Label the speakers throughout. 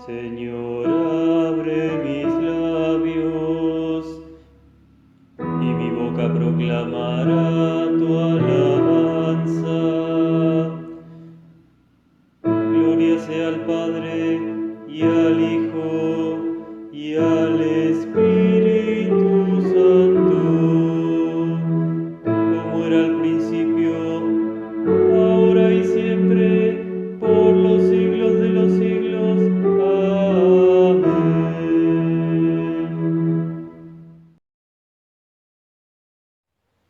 Speaker 1: Señor, abre mis labios y mi boca proclamará tu alabanza. Gloria sea al Padre y al Hijo y al Espíritu Santo, como era al principio, ahora y siempre, por los siglos de los siglos. Amén.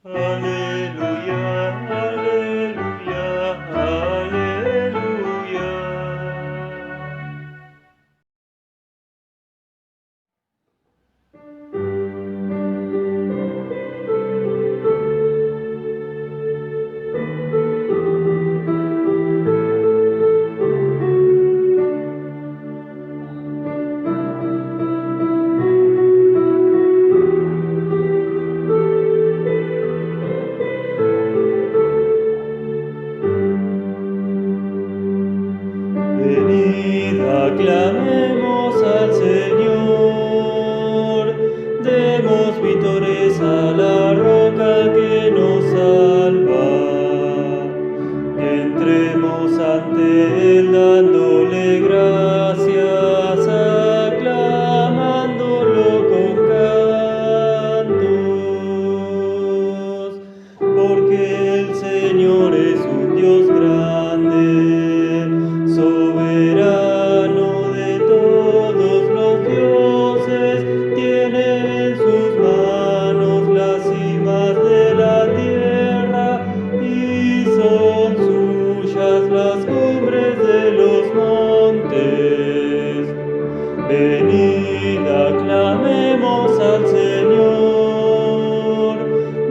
Speaker 1: Aleluya, aleluya, aleluya. Venid, aclamemos al Señor, demos vítores a la roca que nos salva. Entremos ante Él dándole gracias, aclamándolo con cantos, porque el Señor es un Dios grande, soberano de todos los dioses, tiene en sus manos las cimas de la tierra y son suyas las cumbres de los montes. Venid, aclamemos al Señor,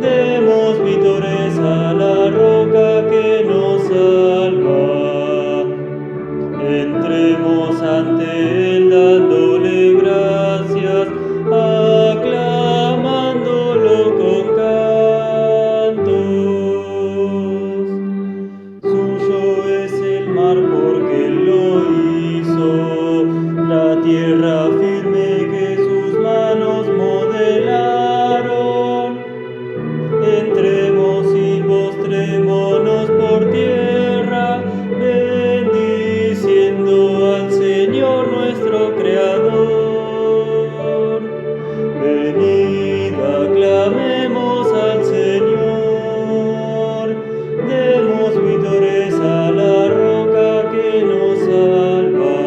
Speaker 1: demos vítores a la roca que nos salva. Entremos ante Él dándole gracias, aclamándolo con cantos. Suyo es el mar porque Él lo hizo, la tierra firme que sus manos modelaron. Entremos y postrémonos por tierra, bendiciendo al Señor nuestro Creador. Venid, aclamemos al Señor, demos vítores a la roca que nos salva.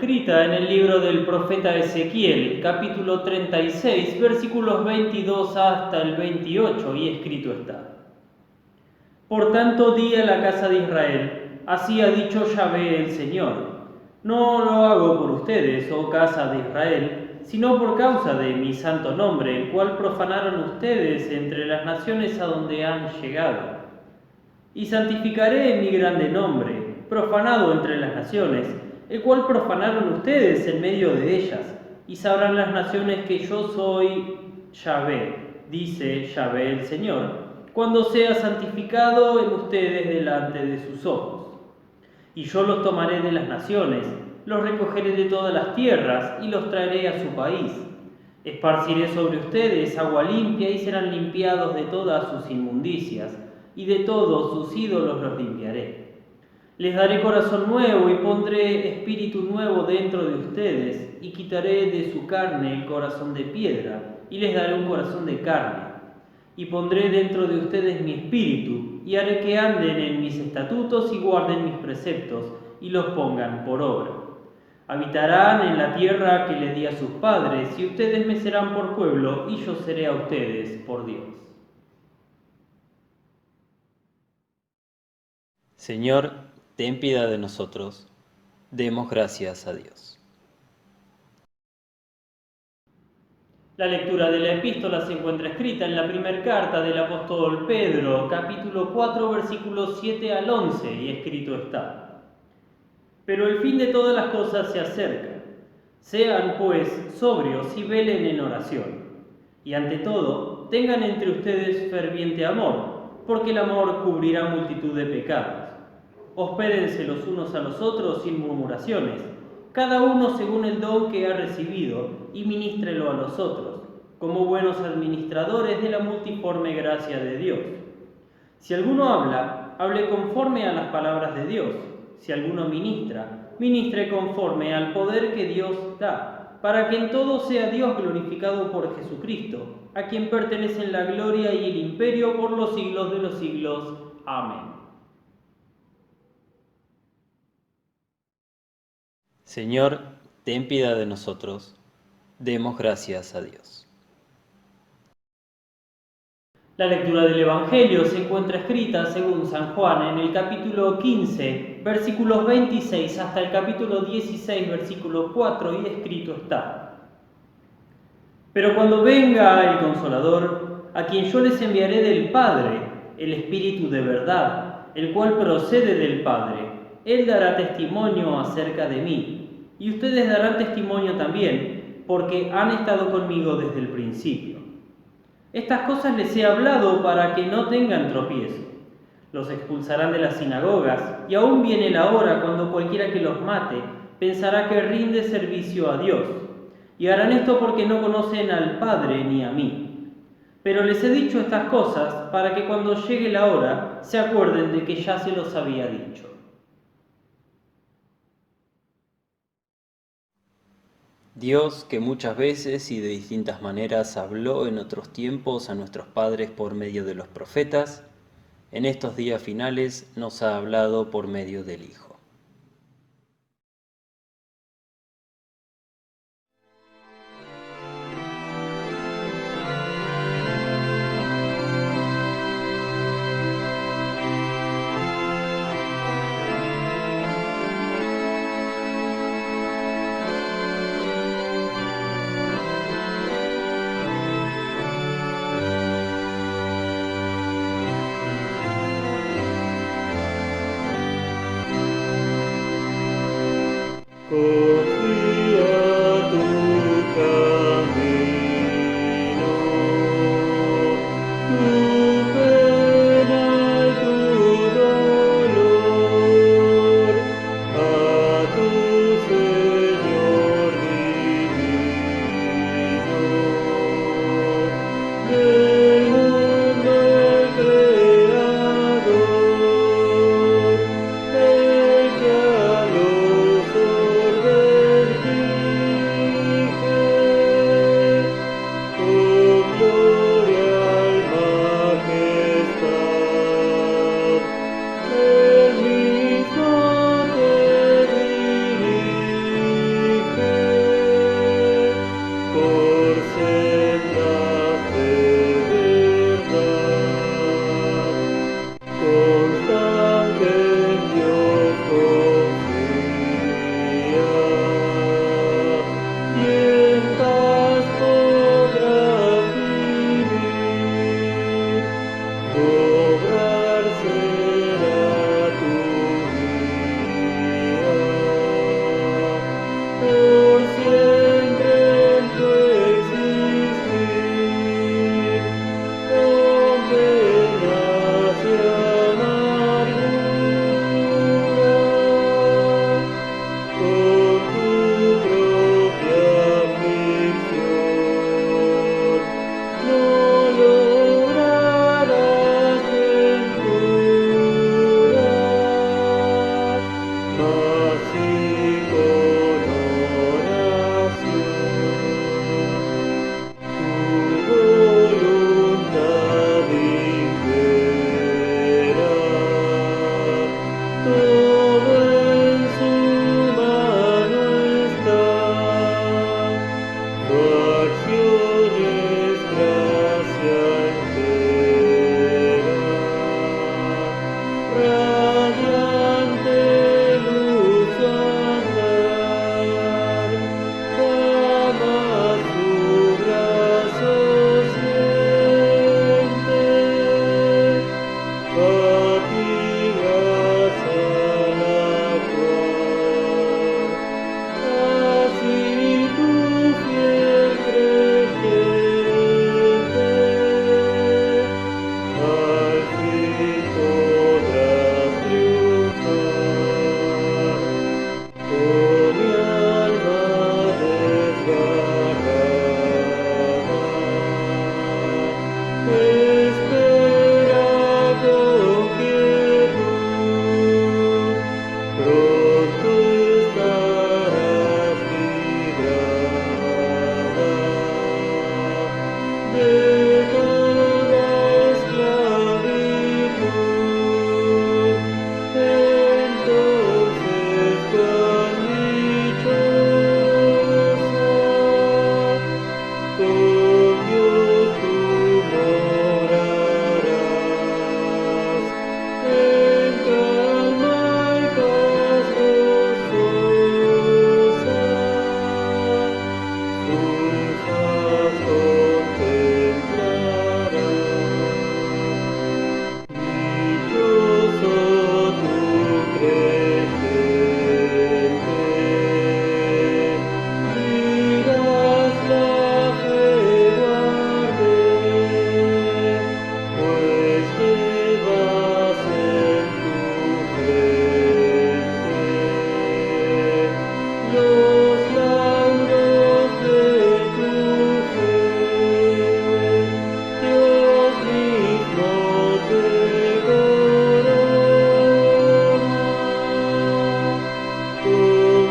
Speaker 1: escrita en el libro del profeta Ezequiel, capítulo 36, versículos 22 hasta el 28, y escrito está: Por tanto, di a la casa de Israel, así ha dicho Yahvé el Señor: No lo hago por ustedes, oh casa de Israel, sino por causa de mi santo nombre, el cual profanaron ustedes entre las naciones a donde han llegado. Y santificaré mi grande nombre, profanado entre las naciones, el cual profanaron ustedes en medio de ellas, y sabrán las naciones que yo soy Yahvé, dice Yahvé el Señor, cuando sea santificado en ustedes delante de sus ojos. Y yo los tomaré de las naciones, los recogeré de todas las tierras y los traeré a su país. Esparciré sobre ustedes agua limpia y serán limpiados de todas sus inmundicias, y de todos sus ídolos los limpiaré. Les daré corazón nuevo y pondré espíritu nuevo dentro de ustedes, y quitaré de su carne el corazón de piedra, y les daré un corazón de carne. Y pondré dentro de ustedes mi espíritu, y haré que anden en mis estatutos y guarden mis preceptos, y los pongan por obra. Habitarán en la tierra que les di a sus padres, y ustedes me serán por pueblo, y yo seré a ustedes por Dios.
Speaker 2: Señor, ten piedad de nosotros. Demos gracias a Dios.
Speaker 1: La lectura de la epístola se encuentra escrita en la primera carta del apóstol Pedro, capítulo 4, versículos 7 al 11, y escrito está: Pero el fin de todas las cosas se acerca. Sean, pues, sobrios y velen en oración. Y ante todo, tengan entre ustedes ferviente amor, porque el amor cubrirá multitud de pecados. Hospédense los unos a los otros sin murmuraciones, cada uno según el don que ha recibido, y ministrelo a los otros, como buenos administradores de la multiforme gracia de Dios. Si alguno habla, hable conforme a las palabras de Dios. Si alguno ministra, ministre conforme al poder que Dios da, para que en todo sea Dios glorificado por Jesucristo, a quien pertenecen la gloria y el imperio por los siglos de los siglos. Amén.
Speaker 2: Señor, ten piedad de nosotros. Demos gracias a Dios.
Speaker 1: La lectura del Evangelio se encuentra escrita según San Juan en el capítulo 15, versículos 26 hasta el capítulo 16, versículo 4, y escrito está: Pero cuando venga el Consolador, a quien yo les enviaré del Padre, el Espíritu de verdad, el cual procede del Padre, Él dará testimonio acerca de mí, y ustedes darán testimonio también, porque han estado conmigo desde el principio. Estas cosas les he hablado para que no tengan tropiezo. Los expulsarán de las sinagogas, y aún viene la hora cuando cualquiera que los mate pensará que rinde servicio a Dios. Y harán esto porque no conocen al Padre ni a mí. Pero les he dicho estas cosas para que cuando llegue la hora se acuerden de que ya se los había dicho.
Speaker 2: Dios, que muchas veces y de distintas maneras habló en otros tiempos a nuestros padres por medio de los profetas, en estos días finales nos ha hablado por medio del Hijo.
Speaker 1: de toda esclavitud. Entonces cuán dichosa, con Dios tú morarás, en calma y paz gozosa, su faz contemplarás. Dichoso tu creyente, dirás la fe guardé, pues llevas en tu frente los lauros de tu fe. Dios mismo te corona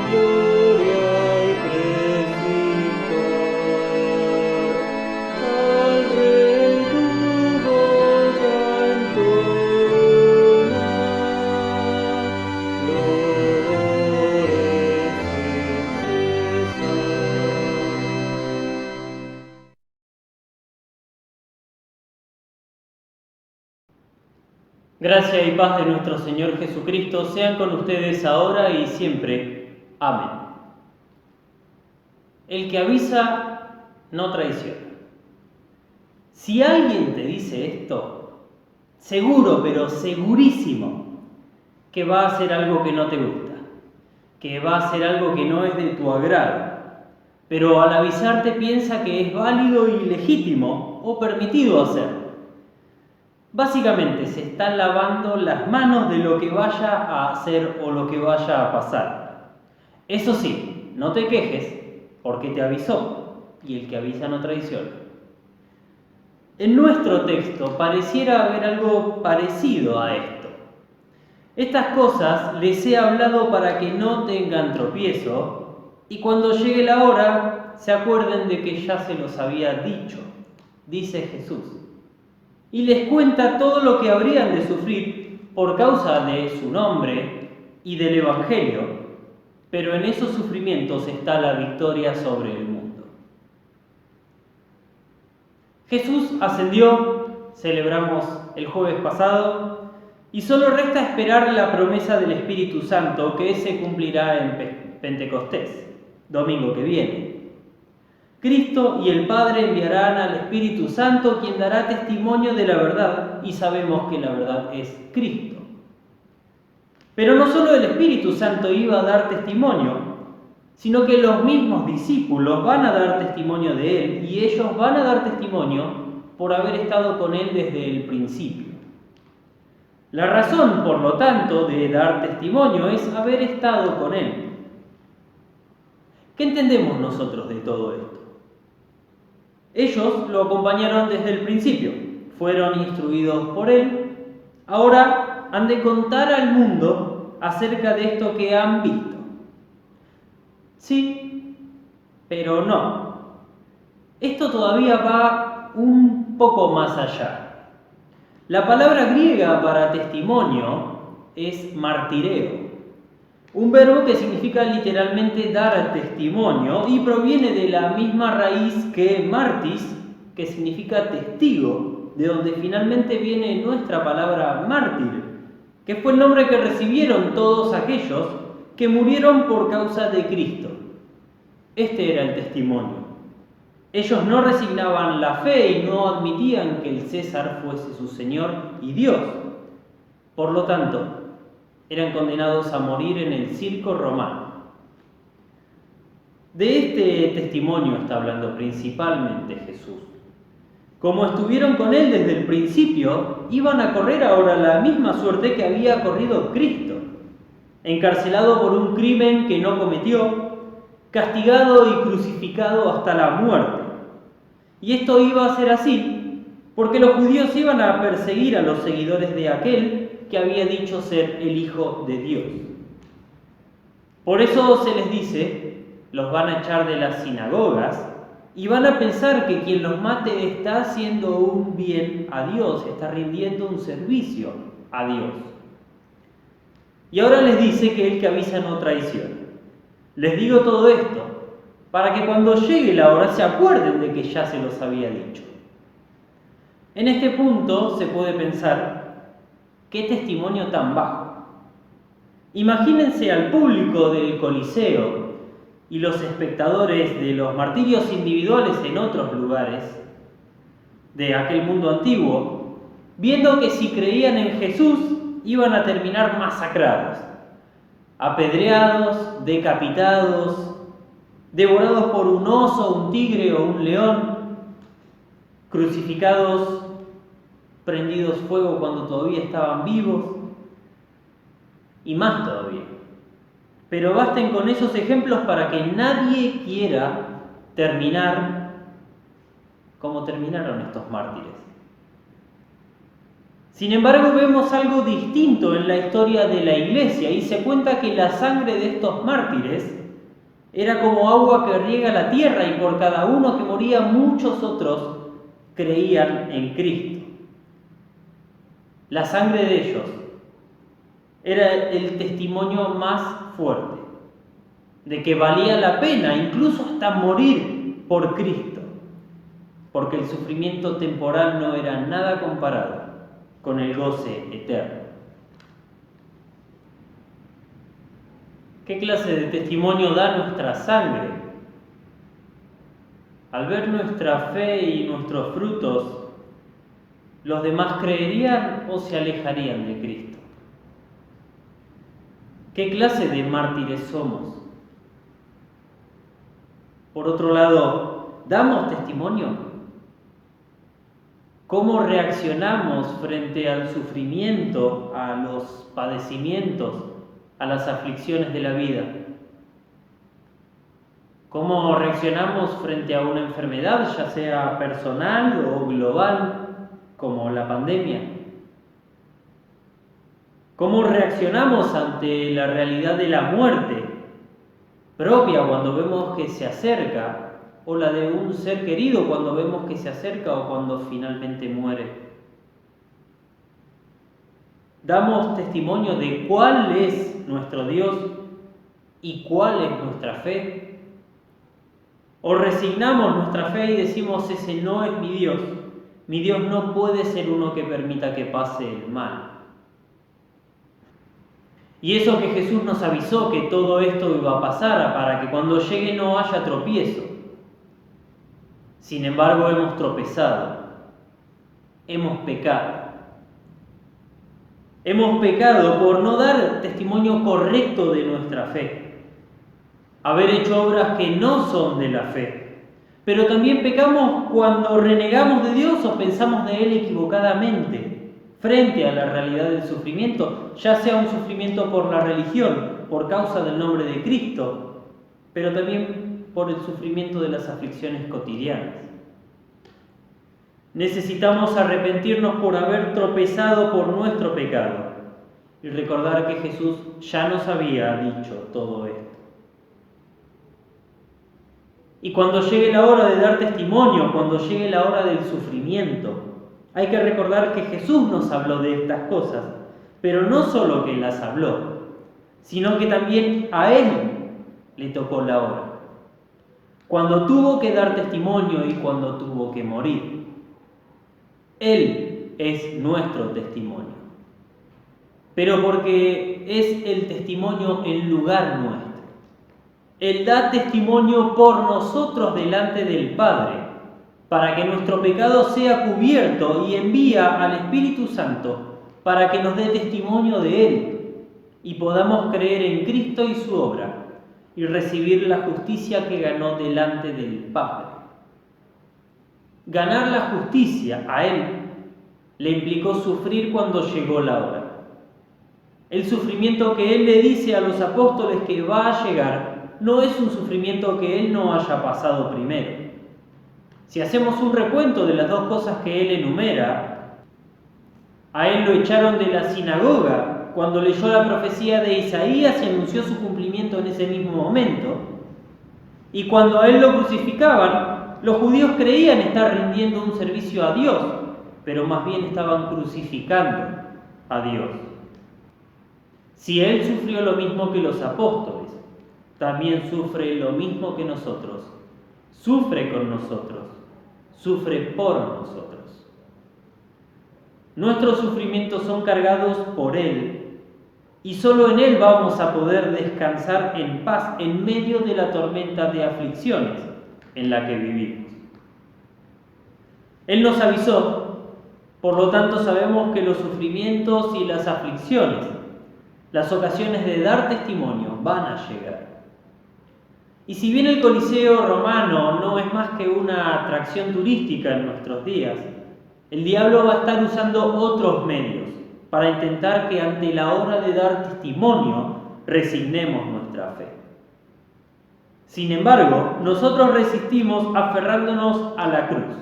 Speaker 1: con gloria y prestigio. Al Rey tu voz entona, loores sin cesar. Gracia y paz de nuestro Señor Jesucristo sean con ustedes ahora y siempre. Amén. El que avisa no traiciona. Si alguien te dice esto, seguro, pero segurísimo, que va a hacer algo que no te gusta, que va a hacer algo que no es de tu agrado, pero al avisarte piensa que es válido y legítimo o permitido hacerlo. Básicamente se está lavando las manos de lo que vaya a hacer o lo que vaya a pasar. Eso sí, no te quejes porque te avisó y el que avisa no traiciona. En nuestro texto pareciera haber algo parecido a esto. Estas cosas les he hablado para que no tengan tropiezo y cuando llegue la hora se acuerden de que ya se los había dicho, dice Jesús. Y les cuenta todo lo que habrían de sufrir por causa de su nombre y del Evangelio, pero en esos sufrimientos está la victoria sobre el mundo. Jesús ascendió, celebramos el jueves pasado, y solo resta esperar la promesa del Espíritu Santo que se cumplirá en Pentecostés, domingo que viene. Cristo y el Padre enviarán al Espíritu Santo, quien dará testimonio de la verdad, y sabemos que la verdad es Cristo. Pero no solo el Espíritu Santo iba a dar testimonio, sino que los mismos discípulos van a dar testimonio de Él, y ellos van a dar testimonio por haber estado con Él desde el principio. La razón, por lo tanto, de dar testimonio es haber estado con Él. ¿Qué entendemos nosotros de todo esto? Ellos lo acompañaron desde el principio, fueron instruidos por Él, ahora han de contar al mundo acerca de esto que han visto. Sí, pero no. Esto todavía va un poco más allá. La palabra griega para testimonio es martireo, un verbo que significa literalmente dar testimonio y proviene de la misma raíz que martis, que significa testigo, de donde finalmente viene nuestra palabra mártir, que fue el nombre que recibieron todos aquellos que murieron por causa de Cristo. Este era el testimonio. Ellos no resignaban la fe y no admitían que el César fuese su Señor y Dios. Por lo tanto, eran condenados a morir en el circo romano. De este testimonio está hablando principalmente Jesús. Como estuvieron con Él desde el principio, iban a correr ahora la misma suerte que había corrido Cristo, encarcelado por un crimen que no cometió, castigado y crucificado hasta la muerte. Y esto iba a ser así porque los judíos iban a perseguir a los seguidores de aquel que había dicho ser el Hijo de Dios. Por eso se les dice, los van a echar de las sinagogas, y van a pensar que quien los mate está haciendo un bien a Dios, está rindiendo un servicio a Dios. Y ahora les dice que el que avisa no traiciona. Les digo todo esto para que cuando llegue la hora se acuerden de que ya se los había dicho. En este punto se puede pensar, ¿qué testimonio tan bajo? Imagínense al público del Coliseo y los espectadores de los martirios individuales en otros lugares de aquel mundo antiguo, viendo que si creían en Jesús iban a terminar masacrados, apedreados, decapitados, devorados por un oso, un tigre o un león, crucificados, prendidos fuego cuando todavía estaban vivos, y más todavía. Pero basten con esos ejemplos para que nadie quiera terminar como terminaron estos mártires. Sin embargo, vemos algo distinto en la historia de la Iglesia y se cuenta que la sangre de estos mártires era como agua que riega la tierra y por cada uno que moría muchos otros creían en Cristo. La sangre de ellos era el testimonio más fuerte de que valía la pena incluso hasta morir por Cristo, porque el sufrimiento temporal no era nada comparado con el goce eterno. ¿Qué clase de testimonio da nuestra sangre? Al ver nuestra fe y nuestros frutos, ¿los demás creerían o se alejarían de Cristo? ¿Qué clase de mártires somos? Por otro lado, ¿damos testimonio? ¿Cómo reaccionamos frente al sufrimiento, a los padecimientos, a las aflicciones de la vida? ¿Cómo reaccionamos frente a una enfermedad, ya sea personal o global, como la pandemia? ¿Cómo reaccionamos ante la realidad de la muerte propia cuando vemos que se acerca, o la de un ser querido cuando vemos que se acerca o cuando finalmente muere? ¿Damos testimonio de cuál es nuestro Dios y cuál es nuestra fe? ¿O resignamos nuestra fe y decimos, ese no es mi Dios? Mi Dios no puede ser uno que permita que pase el mal. Y eso que Jesús nos avisó que todo esto iba a pasar para que cuando llegue no haya tropiezo. Sin embargo, hemos tropezado, hemos pecado. Hemos pecado por no dar testimonio correcto de nuestra fe, haber hecho obras que no son de la fe. Pero también pecamos cuando renegamos de Dios o pensamos de Él equivocadamente frente a la realidad del sufrimiento, ya sea un sufrimiento por la religión, por causa del nombre de Cristo, pero también por el sufrimiento de las aflicciones cotidianas. Necesitamos arrepentirnos por haber tropezado por nuestro pecado y recordar que Jesús ya nos había dicho todo esto. Y cuando llegue la hora de dar testimonio, cuando llegue la hora del sufrimiento, hay que recordar que Jesús nos habló de estas cosas, pero no solo que las habló, sino que también a Él le tocó la hora, cuando tuvo que dar testimonio y cuando tuvo que morir. Él es nuestro testimonio, pero porque es el testimonio en lugar nuestro. Él da testimonio por nosotros delante del Padre, para que nuestro pecado sea cubierto, y envía al Espíritu Santo para que nos dé testimonio de Él y podamos creer en Cristo y su obra y recibir la justicia que ganó delante del Padre. Ganar la justicia a Él le implicó sufrir cuando llegó la hora. El sufrimiento que Él le dice a los apóstoles que va a llegar no es un sufrimiento que Él no haya pasado primero. Si hacemos un recuento de las dos cosas que Él enumera, a Él lo echaron de la sinagoga cuando leyó la profecía de Isaías y anunció su cumplimiento en ese mismo momento. Y cuando a Él lo crucificaban, Los judíos creían estar rindiendo un servicio a Dios, pero más bien estaban crucificando a Dios. Si Él sufrió lo mismo que los apóstoles, también sufre lo mismo que nosotros. Sufre con nosotros, sufre por nosotros. Nuestros sufrimientos son cargados por Él, y solo en Él vamos a poder descansar en paz en medio de la tormenta de aflicciones en la que vivimos. Él nos avisó, por lo tanto sabemos que los sufrimientos y las aflicciones, las ocasiones de dar testimonio, van a llegar. Y si bien el Coliseo romano no es más que una atracción turística en nuestros días, el diablo va a estar usando otros medios para intentar que ante la hora de dar testimonio resignemos nuestra fe. Sin embargo, nosotros resistimos aferrándonos a la cruz,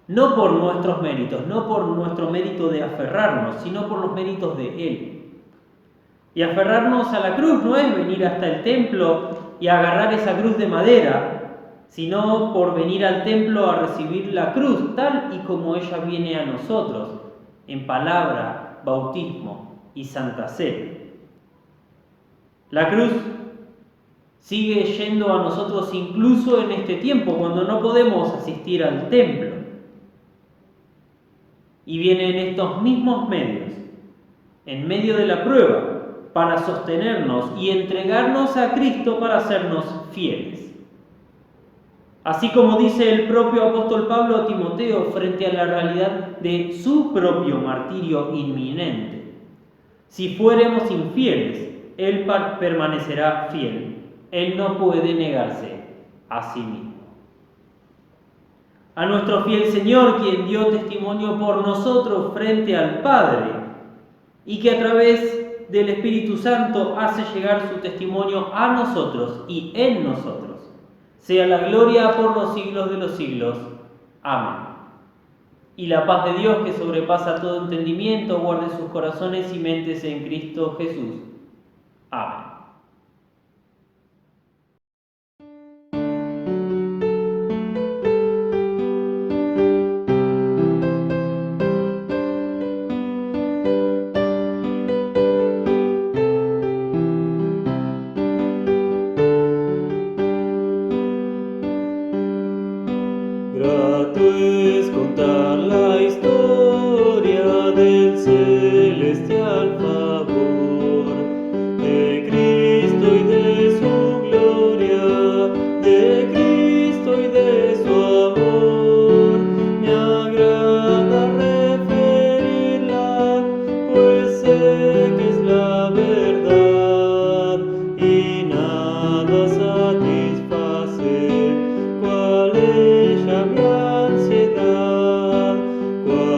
Speaker 1: no por nuestros méritos, no por nuestro mérito de aferrarnos, sino por los méritos de Él. Y aferrarnos a la cruz no es venir hasta el templo y agarrar esa cruz de madera, sino por venir al templo a recibir la cruz tal y como ella viene a nosotros, en palabra, bautismo y santa cena. La cruz sigue yendo a nosotros incluso en este tiempo, cuando no podemos asistir al templo. Y viene en estos mismos medios, en medio de la prueba, para sostenernos y entregarnos a Cristo para hacernos fieles. Así como dice el propio apóstol Pablo a Timoteo frente a la realidad de su propio martirio inminente: si fuéremos infieles, Él permanecerá fiel. Él no puede negarse a sí mismo. A nuestro fiel Señor, quien dio testimonio por nosotros frente al Padre y que a través del Espíritu Santo hace llegar su testimonio a nosotros y en nosotros, sea la gloria por los siglos de los siglos. Amén. Y la paz de Dios, que sobrepasa todo entendimiento, guarde sus corazones y mentes en Cristo Jesús. Amén.
Speaker 2: Grato es contar la historia del celestial favor de Cristo y de su gloria, de Cristo y de su amor. Me agrada referirla, pues sé que es la verdad y nada satisface cual ella mi ansiedad, cual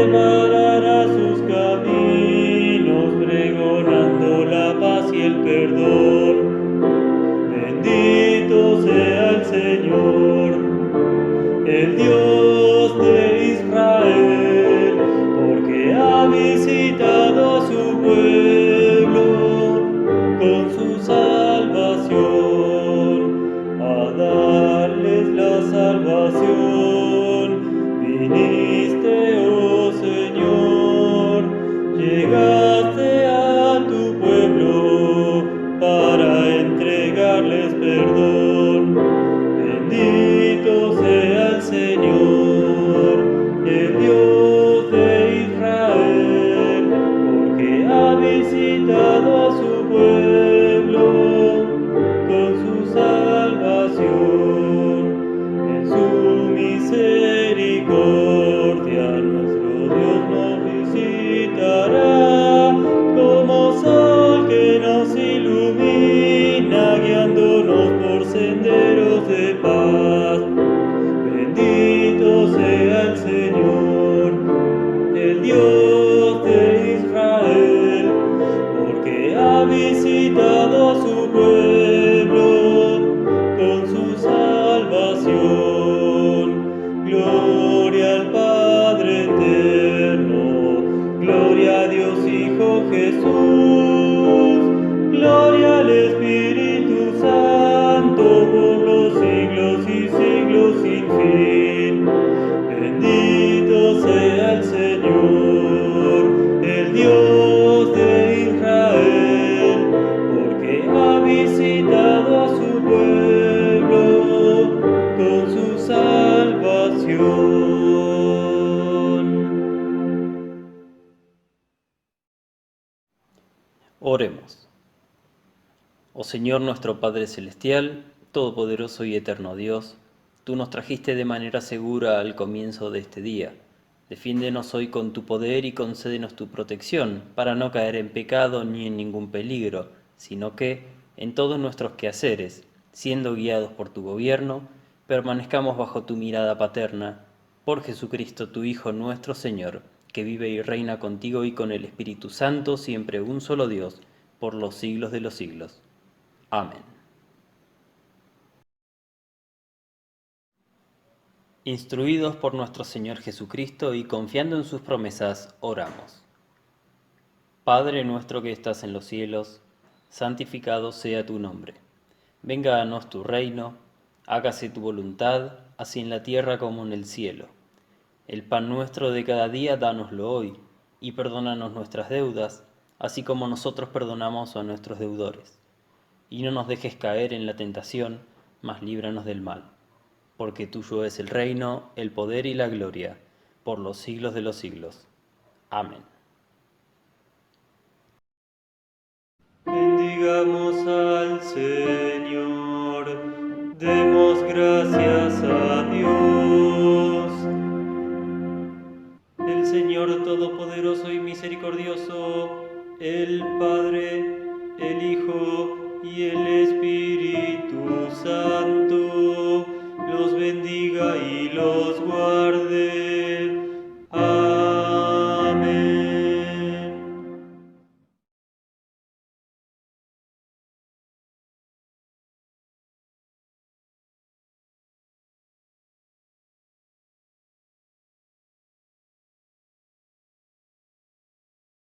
Speaker 1: preparará sus caminos, pregonando la paz y el perdón. Bendito sea el Señor, el Dios de Israel, porque ha visitado a su pueblo con su salvación, a darles la salvación. Viniste, oh Señor, llegaste a tu pueblo para entregarles perdón. Bendito sea el Señor, el Dios de Israel, porque ha visitado a su pueblo con su salvación. En su misericordia nuestro Dios nos visitará, como sol que nos ilumina, guiándonos por senderos de paz. Bendito sea el Señor, el Dios de Israel, porque ha visitado a su pueblo con su salvación. Gloria al Padre eterno, gloria a Dios Hijo Jesús, gloria al Espíritu Santo por los siglos y siglos sin fin. Bendito sea el Señor, el Dios de Israel, porque ha visitado a su pueblo con su salvación.
Speaker 2: Oremos. Oh Señor nuestro Padre Celestial, Todopoderoso y Eterno Dios, tú nos trajiste de manera segura al comienzo de este día. Defiéndenos hoy con tu poder y concédenos tu protección, para no caer en pecado ni en ningún peligro, sino que, en todos nuestros quehaceres, siendo guiados por tu gobierno, permanezcamos bajo tu mirada paterna, por Jesucristo tu Hijo nuestro Señor, que vive y reina contigo y con el Espíritu Santo, siempre un solo Dios, por los siglos de los siglos. Amén. Instruidos por nuestro Señor Jesucristo y confiando en sus promesas, oramos. Padre nuestro que estás en los cielos, santificado sea tu nombre. Venga a nos tu reino, hágase tu voluntad, así en la tierra como en el cielo. El pan nuestro de cada día, dánoslo hoy, y perdónanos nuestras deudas, así como nosotros perdonamos a nuestros deudores. Y no nos dejes caer en la tentación, mas líbranos del mal. Porque tuyo es el reino, el poder y la gloria, por los siglos de los siglos. Amén.
Speaker 1: Bendigamos al Señor.